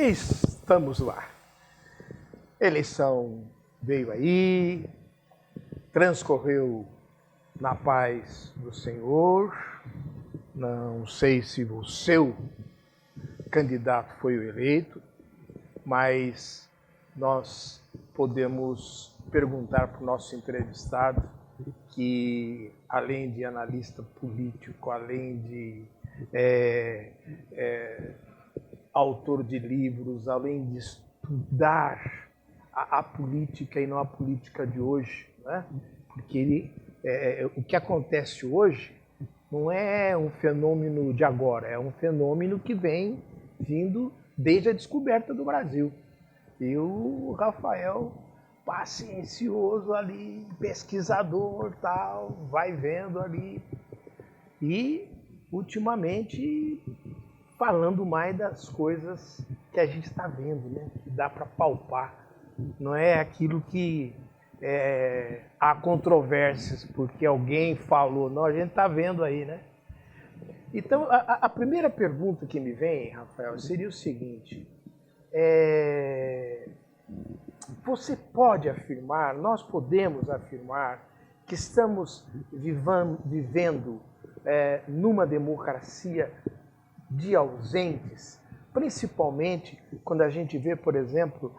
Estamos lá. Eleição veio aí, transcorreu na paz do Senhor. Não sei se o seu candidato foi o eleito, mas nós podemos perguntar para o nosso entrevistado, que além de analista político, além de autor de livros, além de estudar a política e não a política de hoje, né? Porque o que acontece hoje não é um fenômeno de agora, é um fenômeno que vem vindo desde a descoberta do Brasil. E o Rafael, paciencioso ali, pesquisador, tal, vai vendo ali. E, ultimamente, falando mais das coisas que a gente está vendo, né? Que dá para palpar. Não é aquilo que há controvérsias porque alguém falou. Não, a gente está vendo aí, né? Então, a primeira pergunta que me vem, Rafael, seria o seguinte. Você pode afirmar, nós podemos afirmar que estamos vivendo numa democracia de ausentes, principalmente quando a gente vê, por exemplo,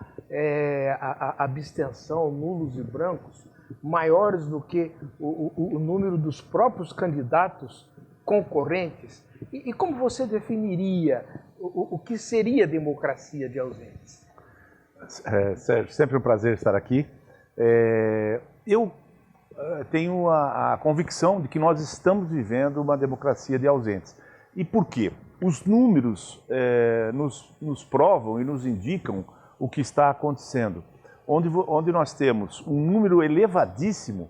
a abstenção, nulos e brancos, maiores do que o número dos próprios candidatos concorrentes. E como você definiria o que seria democracia de ausentes? Sérgio, sempre um prazer estar aqui. Eu tenho a convicção de que nós estamos vivendo uma democracia de ausentes. E por quê? Os números nos provam e nos indicam o que está acontecendo. Onde nós temos um número elevadíssimo,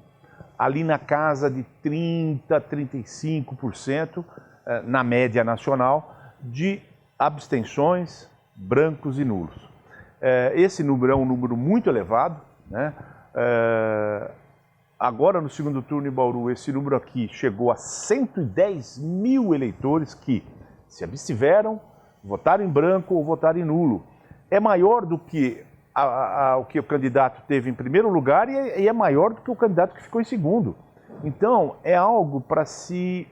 ali na casa de 30%, 35%, na média nacional, de abstenções, brancos e nulos. Esse número é um número muito elevado, né? Agora, no segundo turno em Bauru, esse número aqui chegou a 110 mil eleitores que se abstiveram, votaram em branco ou votaram em nulo. É maior do que o que o candidato teve em primeiro lugar e é maior do que o candidato que ficou em segundo. Então, é algo para se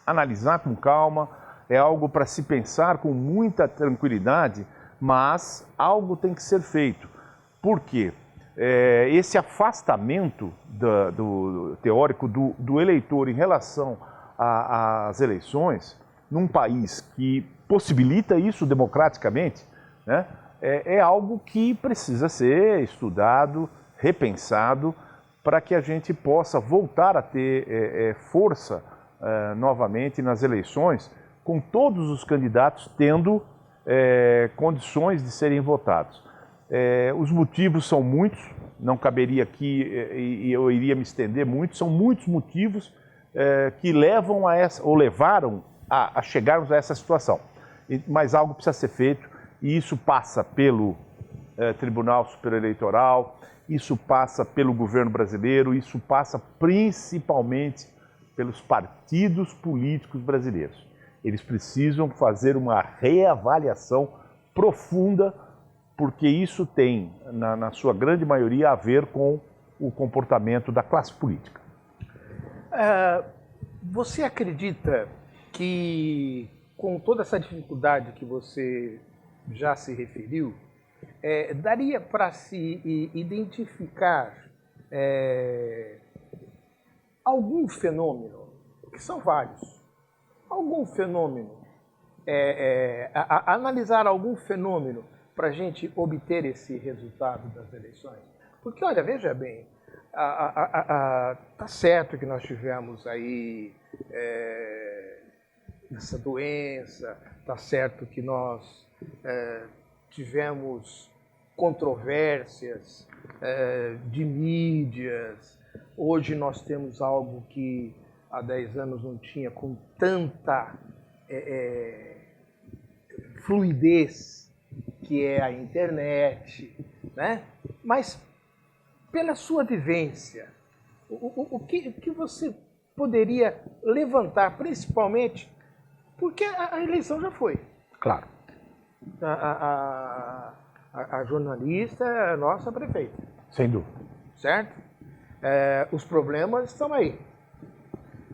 analisar com calma, é algo para se pensar com muita tranquilidade, mas algo tem que ser feito. Por quê? Esse afastamento do teórico do eleitor em relação às eleições, num país que possibilita isso democraticamente, né, é algo que precisa ser estudado, repensado, para que a gente possa voltar a ter força novamente nas eleições, com todos os candidatos tendo condições de serem votados. Os motivos são muitos, não caberia aqui e eu iria me estender muito, são muitos motivos que levam a essa, ou levaram a chegarmos a essa situação. Mas algo precisa ser feito e isso passa pelo Tribunal Superior Eleitoral, isso passa pelo governo brasileiro, isso passa principalmente pelos partidos políticos brasileiros. Eles precisam fazer uma reavaliação profunda, porque isso tem, na sua grande maioria, a ver com o comportamento da classe política. Você acredita que, com toda essa dificuldade que você já se referiu, daria para se identificar algum fenômeno, que são vários, algum fenômeno, analisar algum fenômeno para a gente obter esse resultado das eleições? Porque, olha, veja bem, tá certo que nós tivemos aí essa doença, tá certo que nós tivemos controvérsias de mídias. Hoje nós temos algo que há 10 anos não tinha com tanta fluidez, que é a internet, né? Mas, pela sua vivência, o que você poderia levantar, principalmente porque a eleição já foi? Claro. a jornalista é a nossa prefeita. Sem dúvida. Certo? Os problemas estão aí.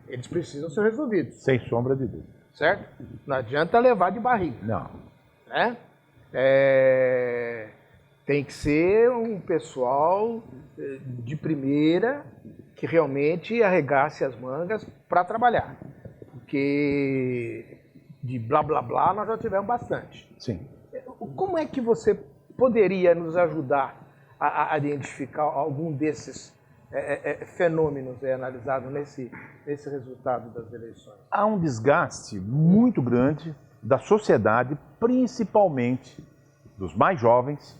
Eles precisam ser resolvidos. Sem sombra de dúvida. Certo? Não adianta levar de barriga. Não. Né? Tem que ser um pessoal de primeira que realmente arregace as mangas para trabalhar. Porque de blá blá blá nós já tivemos bastante. Sim. Como é que você poderia nos ajudar a identificar algum desses fenômenos analisados nesse resultado das eleições? Há um desgaste muito grande da sociedade, principalmente dos mais jovens,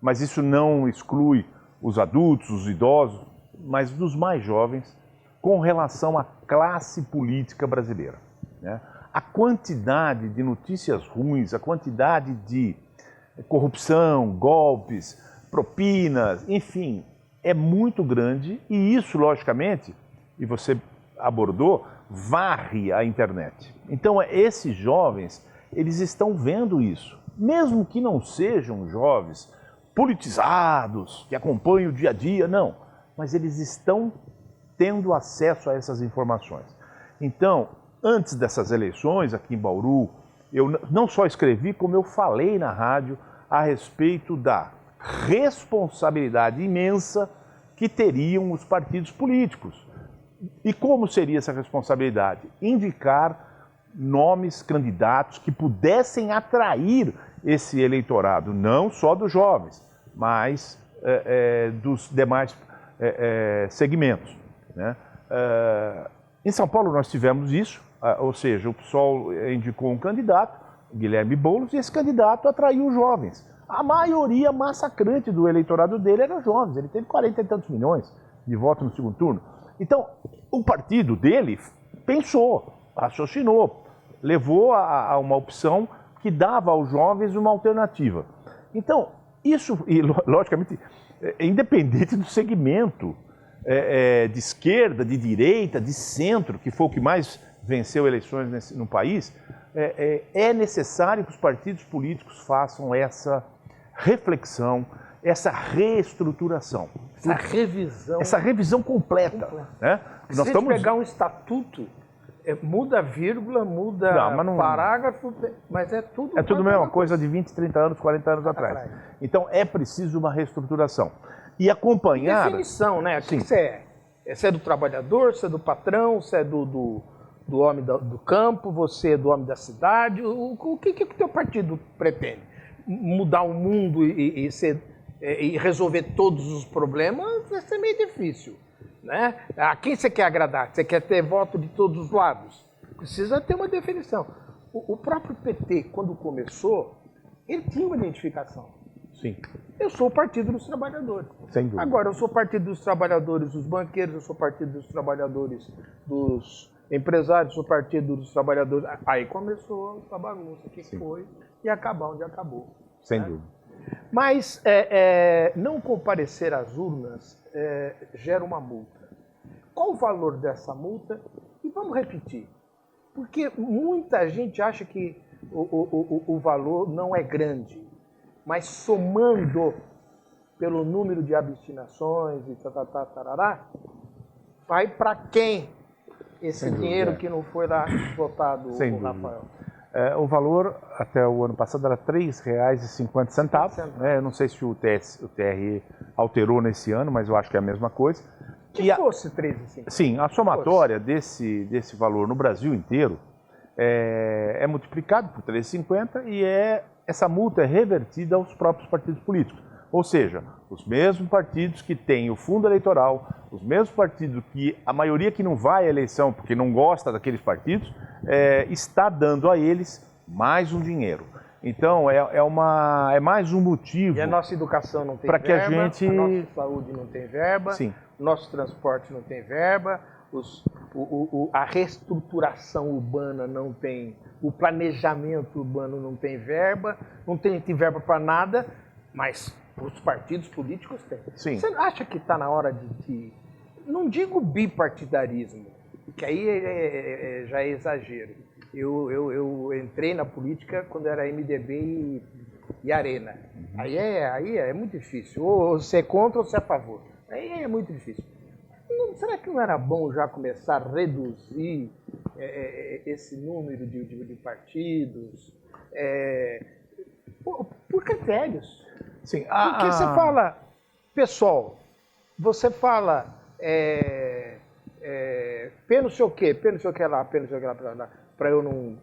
mas isso não exclui os adultos, os idosos, mas dos mais jovens, com relação à classe política brasileira, né? A quantidade de notícias ruins, a quantidade de corrupção, golpes, propinas, enfim, é muito grande e isso, logicamente, e você abordou, varre a internet. Então, esses jovens, eles estão vendo isso, mesmo que não sejam jovens politizados, que acompanham o dia a dia, não, mas eles estão tendo acesso a essas informações. Então, antes dessas eleições aqui em Bauru, eu não só escrevi, como eu falei na rádio a respeito da responsabilidade imensa que teriam os partidos políticos. E como seria essa responsabilidade? Indicar nomes, candidatos que pudessem atrair esse eleitorado, não só dos jovens, mas dos demais segmentos, né? Em São Paulo nós tivemos isso, ou seja, o PSOL indicou um candidato, Guilherme Boulos, e esse candidato atraiu os jovens. A maioria massacrante do eleitorado dele eram jovens, ele teve 40 e tantos milhões de votos no segundo turno. Então, o partido dele pensou, raciocinou, levou a uma opção que dava aos jovens uma alternativa. Então, isso, e logicamente, independente do segmento, de esquerda, de direita, de centro, que foi o que mais venceu eleições no país, é necessário que os partidos políticos façam essa reflexão, essa reestruturação. Essa revisão completa. Né? Se a gente pegar um estatuto, muda vírgula, muda parágrafo, mas é tudo... É tudo a mesma coisa de 20, 30 anos, 40 anos atrás. Então é preciso uma reestruturação. E acompanhar... Definição, né? O que você é? Você é do trabalhador, você é do patrão, você é do homem do campo, você é do homem da cidade. O que o teu partido pretende? Mudar o mundo e resolver todos os problemas vai ser meio difícil, né? A quem você quer agradar? Você quer ter voto de todos os lados? Precisa ter uma definição. O próprio PT, quando começou, ele tinha uma identificação. Sim. Eu sou o Partido dos Trabalhadores. Sem dúvida. Agora, eu sou o Partido dos Trabalhadores dos banqueiros, eu sou o Partido dos Trabalhadores dos empresários, eu sou o Partido dos Trabalhadores... Aí começou a bagunça, que foi, e acabar onde acabou. Sem né? dúvida. Mas não comparecer às urnas gera uma multa. Qual o valor dessa multa? E vamos repetir. Porque muita gente acha que o valor não é grande. Mas somando pelo número de abstinações e tarará, vai para quem esse dinheiro que não foi lá votado, Sem o Rafael? O valor até o ano passado era R$ 3,50. Né? Eu não sei se o TRE alterou nesse ano, mas eu acho que é a mesma coisa. Que fosse 3,50. Sim, a somatória desse valor no Brasil inteiro é multiplicado por 3,50 e essa multa é revertida aos próprios partidos políticos. Ou seja, os mesmos partidos que têm o fundo eleitoral, os mesmos partidos que a maioria que não vai à eleição porque não gosta daqueles partidos, está dando a eles mais um dinheiro. Então, é mais um motivo... E a nossa educação não tem verba, que a nossa saúde não tem verba, Sim. Nosso transporte não tem verba, a reestruturação urbana não tem, o planejamento urbano não tem verba, não tem verba para nada, mas os partidos políticos têm. Sim. Você acha que está na hora de, não digo bipartidarismo, que aí já é exagero, Eu entrei na política quando era MDB e Arena. Aí é muito difícil. Ou você é contra ou você é a favor. Aí é muito difícil. Será que não era bom já começar a reduzir esse número de partidos por critérios? Sim. Porque você fala, pessoal, você fala P não sei o que lá, para eu não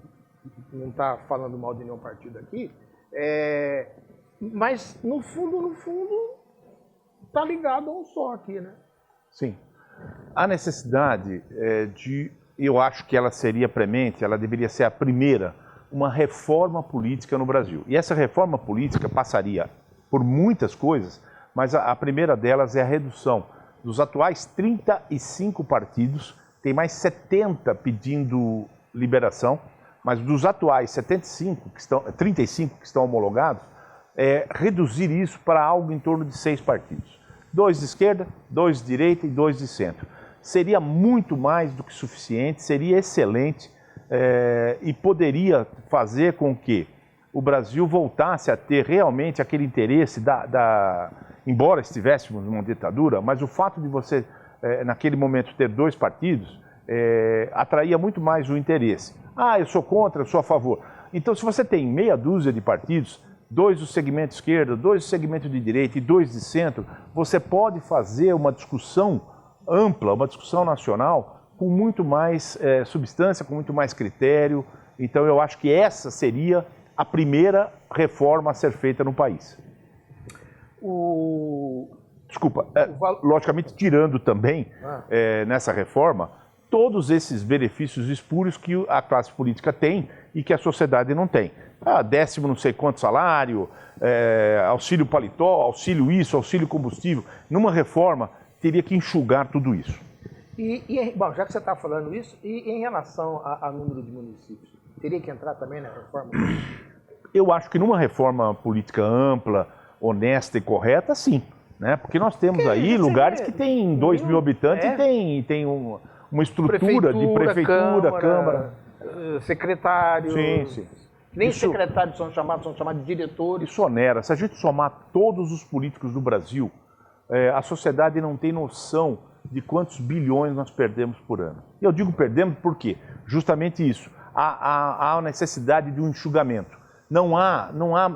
estar falando mal de nenhum partido aqui, mas no fundo, tá ligado a um só aqui, né? Sim. A necessidade eu acho que ela seria premente, ela deveria ser a primeira, uma reforma política no Brasil. E essa reforma política passaria por muitas coisas, mas a primeira delas é a redução dos atuais 35 partidos, tem mais 70 pedindo liberação, mas dos atuais 35 que estão homologados, reduzir isso para algo em torno de 6 partidos. 2 de esquerda, 2 de direita e 2 de centro. Seria muito mais do que suficiente, seria excelente e poderia fazer com que o Brasil voltasse a ter realmente aquele interesse embora estivéssemos numa ditadura, mas o fato de você, naquele momento, ter 2 partidos, atraía muito mais o interesse. Eu sou contra, eu sou a favor. Então, se você tem meia dúzia de partidos, 2 do segmento esquerdo, 2 do segmento de direita e 2 de centro, você pode fazer uma discussão ampla, uma discussão nacional, com muito mais substância, com muito mais critério. Então, eu acho que essa seria a primeira reforma a ser feita no país. Desculpa, logicamente tirando também nessa reforma todos esses benefícios espúrios que a classe política tem e que a sociedade não tem. 10º não sei quanto salário, auxílio paletó, auxílio isso, auxílio combustível. Numa reforma teria que enxugar tudo isso. Bom, já que você está falando isso, e em relação a número de municípios, teria que entrar também na reforma? Eu acho que numa reforma política ampla, honesta e correta, sim. Né? Porque nós temos aí lugares que tem 2 mil habitantes e tem uma estrutura de prefeitura, Câmara, secretário. Sim. Nem secretários são chamados de diretores. Isso onera. Se a gente somar todos os políticos do Brasil, a sociedade não tem noção de quantos bilhões nós perdemos por ano. E eu digo perdemos porque justamente isso. Há necessidade de um enxugamento. Não há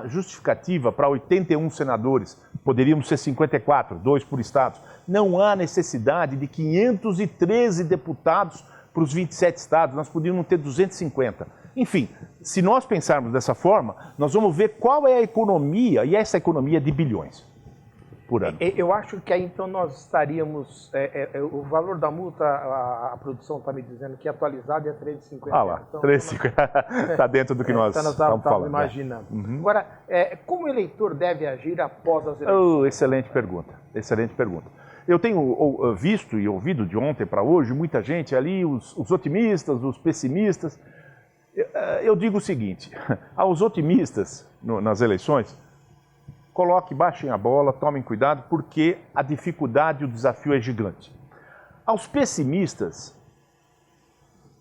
justificativa para 81 senadores, poderíamos ser 54, 2 por estados. Não há necessidade de 513 deputados para os 27 estados, nós poderíamos ter 250. Enfim, se nós pensarmos dessa forma, nós vamos ver qual é a economia, e essa economia é de bilhões por ano. Eu acho que aí então nós estaríamos, o valor da multa, a produção está me dizendo que atualizado é 3,50. Lá, então, 3,50 está dentro do que nós estamos falando. Imaginando. Agora, como o eleitor deve agir após as eleições? Excelente pergunta, excelente pergunta. Eu tenho visto e ouvido de ontem para hoje muita gente ali, os otimistas, os pessimistas. Eu digo o seguinte, aos otimistas nas eleições, baixem a bola, tomem cuidado, porque a dificuldade e o desafio é gigante. Aos pessimistas,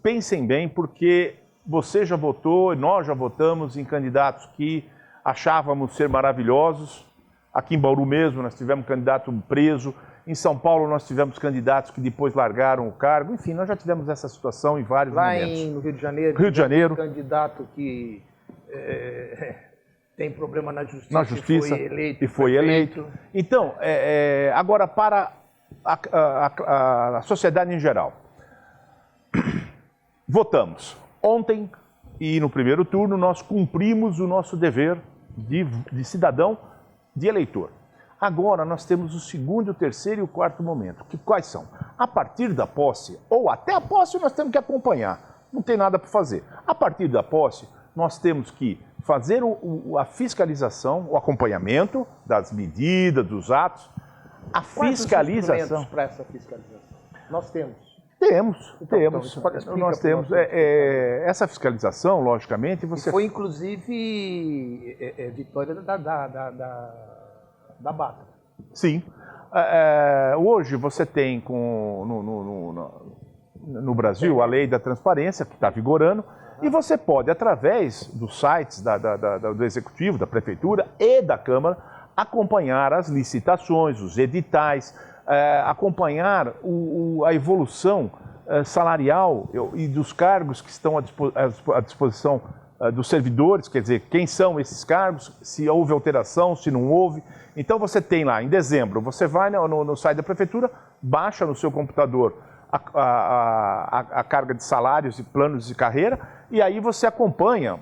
pensem bem, porque você já votou, nós já votamos em candidatos que achávamos ser maravilhosos. Aqui em Bauru mesmo nós tivemos candidato preso, em São Paulo nós tivemos candidatos que depois largaram o cargo, enfim, nós já tivemos essa situação em vários momentos. Lá no Rio de Janeiro, candidato que tem problema na justiça e foi eleito. Então, agora para a sociedade em geral. Votamos. Ontem e no primeiro turno nós cumprimos o nosso dever de cidadão, de eleitor. Agora nós temos o segundo, o terceiro e o quarto momento. Quais são? A partir da posse, ou até a posse nós temos que acompanhar, não tem nada para fazer. A partir da posse, nós temos que fazer a fiscalização, o acompanhamento das medidas, dos atos, a fiscalização. Quais os instrumentos para essa fiscalização? Nós temos. Nós temos. Essa fiscalização, logicamente, você... E foi, inclusive, vitória da Bata. Sim. Hoje você tem no Brasil a lei da transparência, que está vigorando, E você pode, através dos sites do Executivo, da Prefeitura e da Câmara, acompanhar as licitações, os editais, acompanhar a evolução salarial e dos cargos que estão à disposição dos servidores, quer dizer, quem são esses cargos, se houve alteração, se não houve. Então você tem lá, em dezembro, você vai no site da Prefeitura, baixa no seu computador a carga de salários e planos de carreira, e aí você acompanha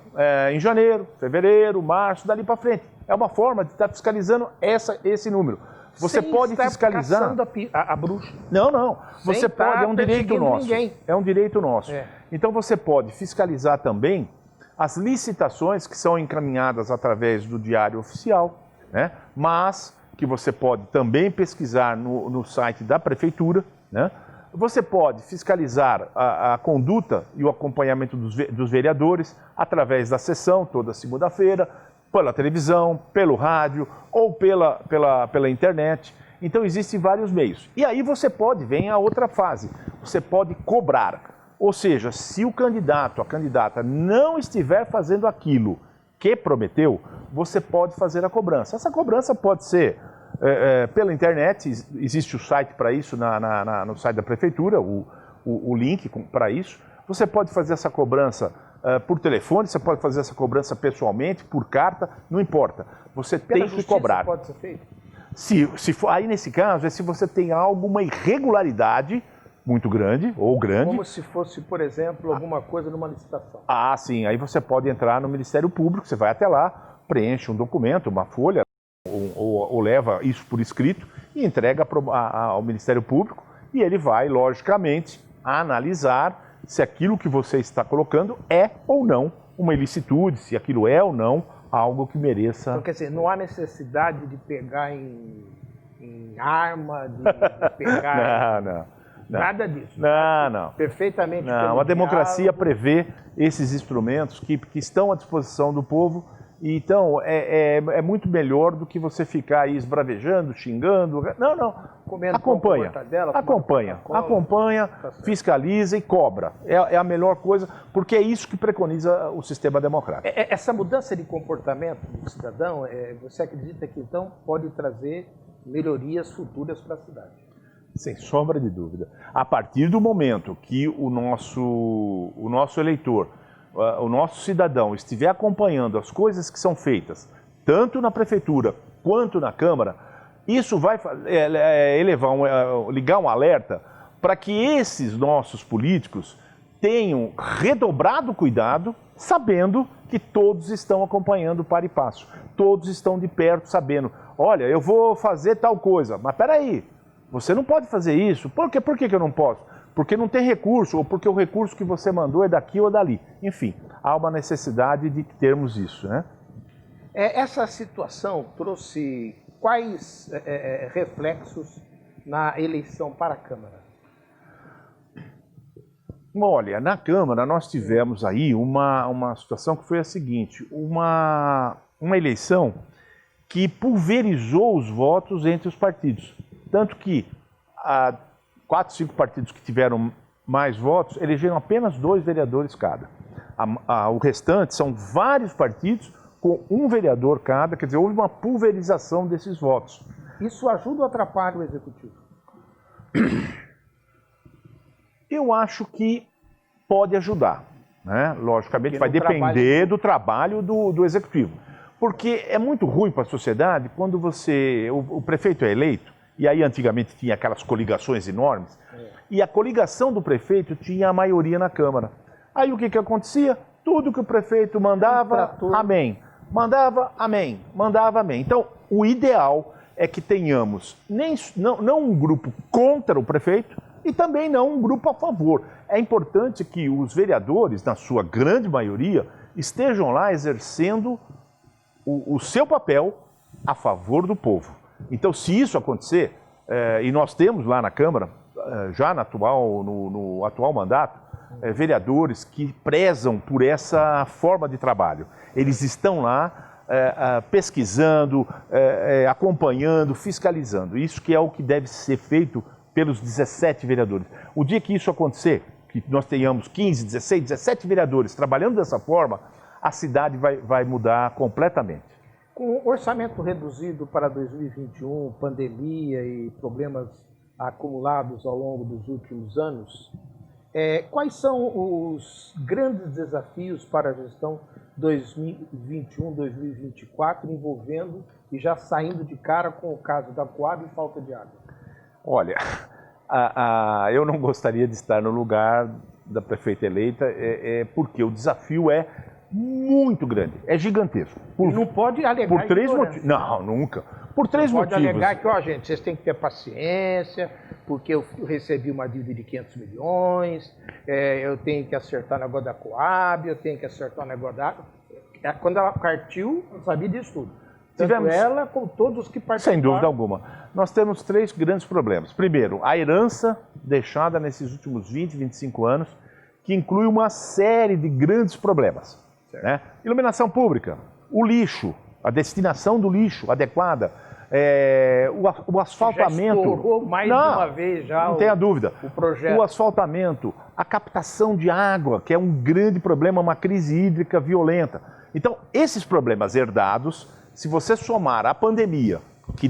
em janeiro, fevereiro, março, dali para frente. É uma forma de estar fiscalizando esse número. Você pode fiscalizar a bruxa. Não. Você pode, é um direito nosso. Ninguém. É um direito nosso. Então você pode fiscalizar também as licitações que são encaminhadas através do Diário Oficial, né? Mas que você pode também pesquisar no site da Prefeitura, né? Você pode fiscalizar a conduta e o acompanhamento dos vereadores através da sessão, toda segunda-feira, pela televisão, pelo rádio ou pela internet. Então existem vários meios. E aí você pode, vem a outra fase, você pode cobrar. Ou seja, se o candidato, a candidata não estiver fazendo aquilo que prometeu, você pode fazer a cobrança. Essa cobrança pode ser pela internet, existe o site para isso no site da Prefeitura, o link para isso. Você pode fazer essa cobrança por telefone, você pode fazer essa cobrança pessoalmente, por carta, não importa. Você tem que cobrar. Pode ser feito? Se for, aí nesse caso, se você tem alguma irregularidade muito grande ou grande. Como se fosse, por exemplo, alguma coisa numa licitação. Ah, sim. Aí você pode entrar no Ministério Público, você vai até lá, preenche um documento, uma folha, ou leva isso por escrito e entrega ao Ministério Público e ele vai, logicamente, analisar se aquilo que você está colocando é ou não uma ilicitude, se aquilo é ou não algo que mereça... Então, quer dizer, não há necessidade de pegar em arma, de pegar... Não. Nada disso. Não. Perfeitamente. Não, a democracia prevê esses instrumentos que estão à disposição do povo. E, então, é muito melhor do que você ficar aí esbravejando, xingando. Não. Acompanha, fiscaliza e cobra. É a melhor coisa, porque é isso que preconiza o sistema democrático. Essa mudança de comportamento do cidadão, você acredita que, então, pode trazer melhorias futuras para a cidade? Sem sombra de dúvida. A partir do momento que o nosso eleitor, o nosso cidadão estiver acompanhando as coisas que são feitas, tanto na Prefeitura quanto na Câmara, isso vai ligar um alerta para que esses nossos políticos tenham redobrado cuidado, sabendo que todos estão acompanhando para e passo. Todos estão de perto, sabendo, olha, eu vou fazer tal coisa, mas peraí, você não pode fazer isso. Por que eu não posso? Porque não tem recurso, ou porque o recurso que você mandou é daqui ou dali. Enfim, há uma necessidade de termos isso, né? Essa situação trouxe quais reflexos na eleição para a Câmara? Olha, na Câmara nós tivemos aí uma situação que foi a seguinte, uma eleição que pulverizou os votos entre os partidos. Tanto que 4, 5 partidos que tiveram mais votos elegeram apenas 2 vereadores cada. O restante são vários partidos com 1 vereador cada, quer dizer, houve uma pulverização desses votos. Isso ajuda ou atrapalha o Executivo? Eu acho que pode ajudar, né? Logicamente vai depender do trabalho do Executivo. Porque é muito ruim para a sociedade quando o prefeito é eleito, e aí antigamente tinha aquelas coligações enormes, e a coligação do prefeito tinha a maioria na Câmara. Aí o que acontecia? Tudo que o prefeito mandava, amém. Mandava, amém. Mandava, amém. Então, o ideal é que tenhamos não um grupo contra o prefeito e também não um grupo a favor. É importante que os vereadores, na sua grande maioria, estejam lá exercendo o seu papel a favor do povo. Então, se isso acontecer, e nós temos lá na Câmara, já no atual mandato, vereadores que prezam por essa forma de trabalho. Eles estão lá pesquisando, acompanhando, fiscalizando. Isso que é o que deve ser feito pelos 17 vereadores. O dia que isso acontecer, que nós tenhamos 15, 16, 17 vereadores trabalhando dessa forma, a cidade vai mudar completamente. Com orçamento reduzido para 2021, pandemia e problemas acumulados ao longo dos últimos anos, quais são os grandes desafios para a gestão 2021-2024 envolvendo e já saindo de cara com o caso da Coab e falta de água? Olha, eu não gostaria de estar no lugar da prefeita eleita, porque o desafio é muito grande, é gigantesco. Não pode alegar por 3 motivos. Não, nunca. Por 3 motivos. Pode alegar que, gente, vocês têm que ter paciência, porque eu recebi uma dívida de 500 milhões, eu tenho que acertar o negócio da Coab, eu tenho que acertar o negócio da... Quando ela partiu, eu sabia disso tudo. Tanto ela como todos os que participaram. Sem dúvida alguma. Nós temos 3 grandes problemas. Primeiro, a herança deixada nesses últimos 20, 25 anos, que inclui uma série de grandes problemas. Né? Iluminação pública, o lixo, a destinação do lixo adequada, o asfaltamento. Já estourou mais de uma vez já. Não tenha dúvida. O projeto. O asfaltamento, a captação de água, que é um grande problema, uma crise hídrica violenta. Então, esses problemas herdados, se você somar a pandemia, que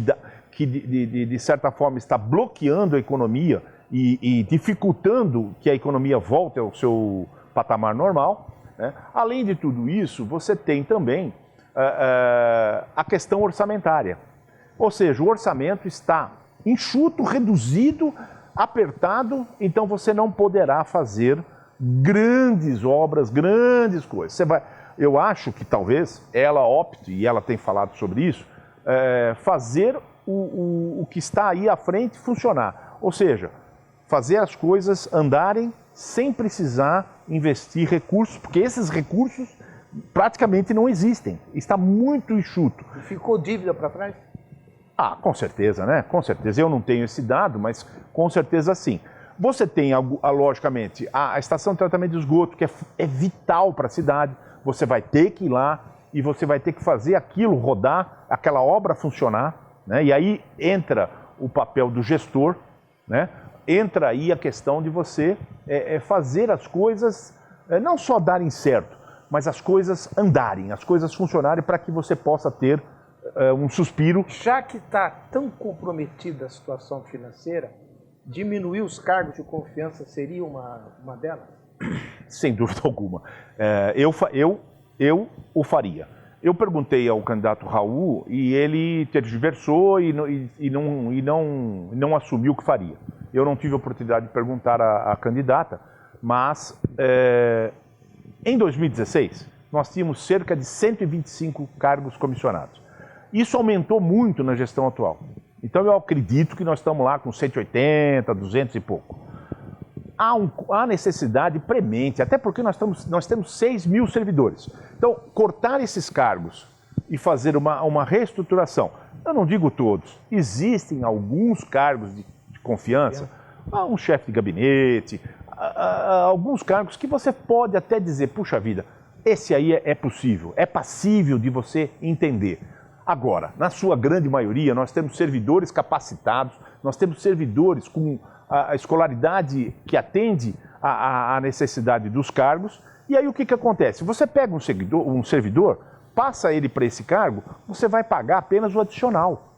de certa forma está bloqueando a economia e dificultando que a economia volte ao seu patamar normal, né? Além de tudo isso, você tem também a questão orçamentária. Ou seja, o orçamento está enxuto, reduzido, apertado, então você não poderá fazer grandes obras, grandes coisas. Eu acho que talvez ela opte, e ela tem falado sobre isso, fazer o que está aí à frente funcionar. Ou seja, fazer as coisas andarem sem precisar investir recursos, porque esses recursos praticamente não existem. Está muito enxuto. E ficou dívida para trás? Com certeza, né? Com certeza. Eu não tenho esse dado, mas com certeza sim. Você tem, logicamente, a estação de tratamento de esgoto, que é vital para a cidade. Você vai ter que ir lá e você vai ter que fazer aquilo rodar, aquela obra funcionar, né? E aí entra o papel do gestor, né? Entra aí a questão de você fazer as coisas, não só darem certo, mas as coisas andarem, as coisas funcionarem para que você possa ter um suspiro. Já que está tão comprometida a situação financeira, diminuir os cargos de confiança seria uma delas? Sem dúvida alguma. Eu o faria. Eu perguntei ao candidato Raul e ele tergiversou e não assumiu o que faria. Eu não tive a oportunidade de perguntar à candidata, mas em 2016 nós tínhamos cerca de 125 cargos comissionados. Isso aumentou muito na gestão atual. Então eu acredito que nós estamos lá com 180, 200 e pouco. Há necessidade premente, até porque nós temos 6 mil servidores. Então, cortar esses cargos e fazer uma reestruturação, eu não digo todos, existem alguns cargos de confiança, um chefe de gabinete, alguns cargos que você pode até dizer, puxa vida, esse aí é possível, é passível de você entender. Agora, na sua grande maioria, nós temos servidores capacitados, nós temos servidores com a escolaridade que atende à necessidade dos cargos, e aí o que acontece? Você pega um servidor, passa ele para esse cargo, você vai pagar apenas o adicional.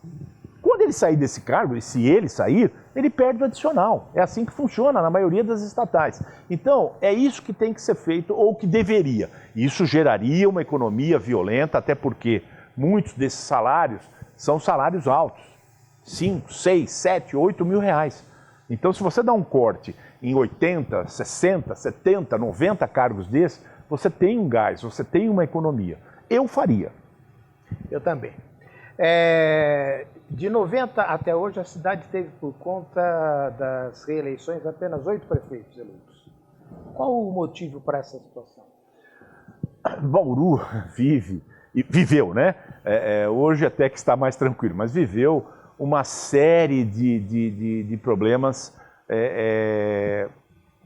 Quando ele sair desse cargo, e se ele sair, ele perde o adicional. É assim que funciona na maioria das estatais. Então, é isso que tem que ser feito, ou que deveria. Isso geraria uma economia violenta, até porque muitos desses salários são salários altos. 5, 6, 7, 8 mil reais. Então, se você dá um corte em 80, 60, 70, 90 cargos desses, você tem um gás, você tem uma economia. Eu faria. Eu também. De 90 até hoje, a cidade teve, por conta das reeleições, apenas 8 prefeitos eleitos. Qual o motivo para essa situação? Bauru viveu, né? Hoje até que está mais tranquilo, mas viveu uma série de problemas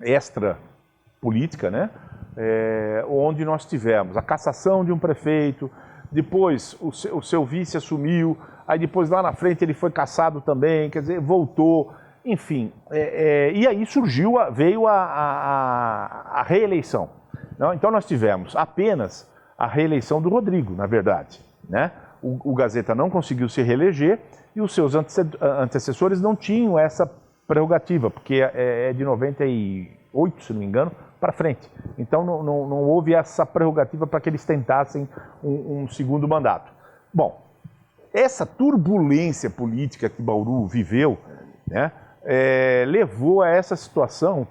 extra-política, né? Onde nós tivemos a cassação de um prefeito, depois o seu vice assumiu, aí depois lá na frente ele foi cassado também, quer dizer, voltou. Enfim, e aí veio a reeleição. Não? Então nós tivemos apenas a reeleição do Rodrigo, na verdade. Né? O Gazeta não conseguiu se reeleger e os seus antecessores não tinham essa prerrogativa, porque é de 98, se não me engano, para frente. Então não houve essa prerrogativa para que eles tentassem um segundo mandato. Bom, essa turbulência política que Bauru viveu, né, levou a essa situação,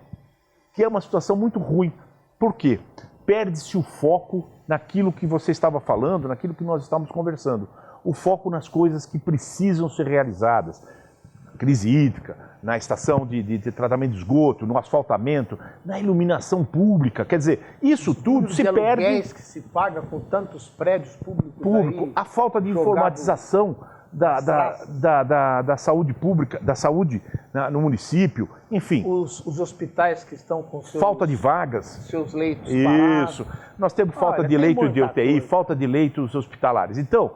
que é uma situação muito ruim. Por quê? Perde-se o foco naquilo que você estava falando, naquilo que nós estávamos conversando. O foco nas coisas que precisam ser realizadas. Crise hídrica, na estação de tratamento de esgoto, no asfaltamento, na iluminação pública. Quer dizer, isso tudo se perde. Que se paga com tantos prédios públicos. A falta de informatização da saúde pública, da saúde no município, enfim. Os hospitais que estão com falta de vagas. Seus leitos parados. Isso. Nós temos falta de leito de UTI, falta de leitos hospitalares. Então,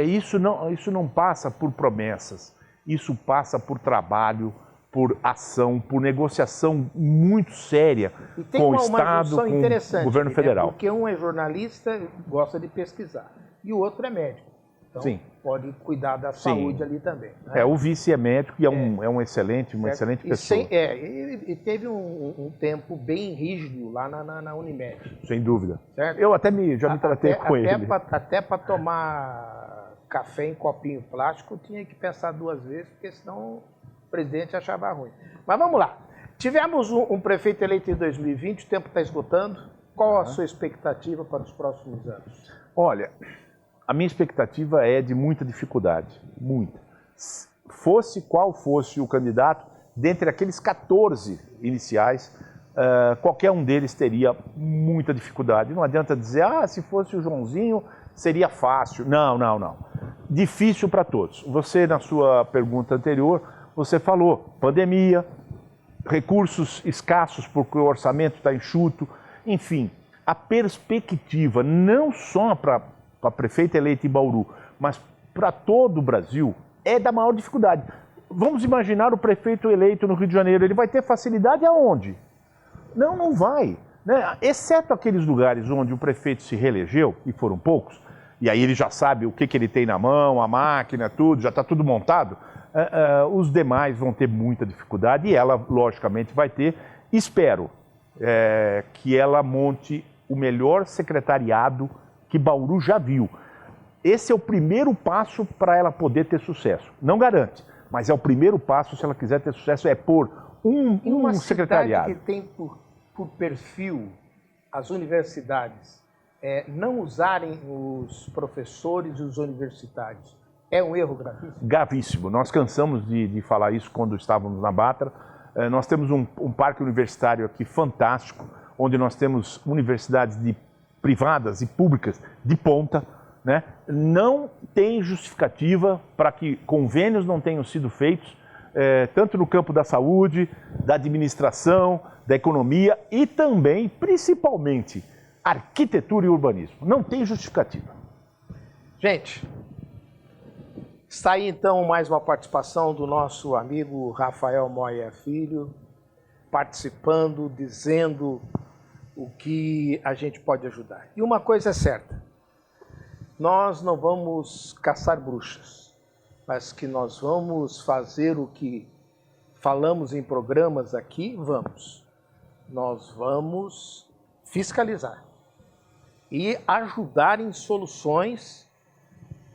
isso não passa por promessas. Isso passa por trabalho, por ação, por negociação muito séria com o Estado, com o governo federal. Porque um é jornalista, gosta de pesquisar, e o outro é médico. Então, sim, pode cuidar da saúde ali também. Né? O vice é médico e uma excelente pessoa. E teve um tempo bem rígido lá na Unimed. Sem dúvida. Certo? Eu já me tratei com ele. Até para tomar café em copinho plástico, tinha que pensar duas vezes, porque senão o presidente achava ruim. Mas vamos lá. Tivemos um prefeito eleito em 2020, o tempo está esgotando. Qual a sua expectativa para os próximos anos? Olha, a minha expectativa é de muita dificuldade, muita. Fosse qual fosse o candidato, dentre aqueles 14 iniciais, qualquer um deles teria muita dificuldade. Não adianta dizer, se fosse o Joãozinho, seria fácil. Não. Difícil para todos. Você, na sua pergunta anterior, você falou pandemia, recursos escassos porque o orçamento está enxuto, enfim, a perspectiva não só para a prefeita eleita em Bauru, mas para todo o Brasil, é da maior dificuldade. Vamos imaginar o prefeito eleito no Rio de Janeiro, ele vai ter facilidade aonde? Não vai. Né? Exceto aqueles lugares onde o prefeito se reelegeu, e foram poucos, e aí ele já sabe o que ele tem na mão, a máquina, tudo, já está tudo montado, os demais vão ter muita dificuldade e ela, logicamente, vai ter. Espero que ela monte o melhor secretariado que Bauru já viu. Esse é o primeiro passo para ela poder ter sucesso. Não garante, mas é o primeiro passo, se ela quiser ter sucesso, é pôr um secretariado. Que tem por perfil as universidades não usarem os professores e os universitários. É um erro gravíssimo? Gravíssimo. Nós cansamos de falar isso quando estávamos na Batra. Nós temos um parque universitário aqui fantástico, onde nós temos universidades privadas e públicas de ponta. Né? Não tem justificativa para que convênios não tenham sido feitos, tanto no campo da saúde, da administração, da economia e também, principalmente, arquitetura e urbanismo. Não tem justificativa. Gente, está aí então mais uma participação do nosso amigo Rafael Moya Filho, participando, dizendo o que a gente pode ajudar. E uma coisa é certa, nós não vamos caçar bruxas, mas que nós vamos fazer o que falamos em programas aqui, vamos. Nós vamos fiscalizar e ajudar em soluções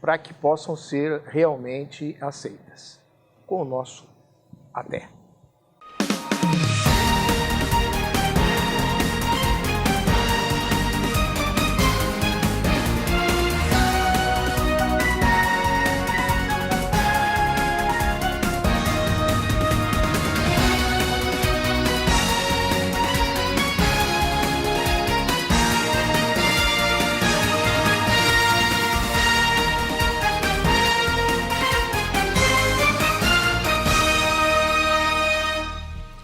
para que possam ser realmente aceitas. Com o nosso até.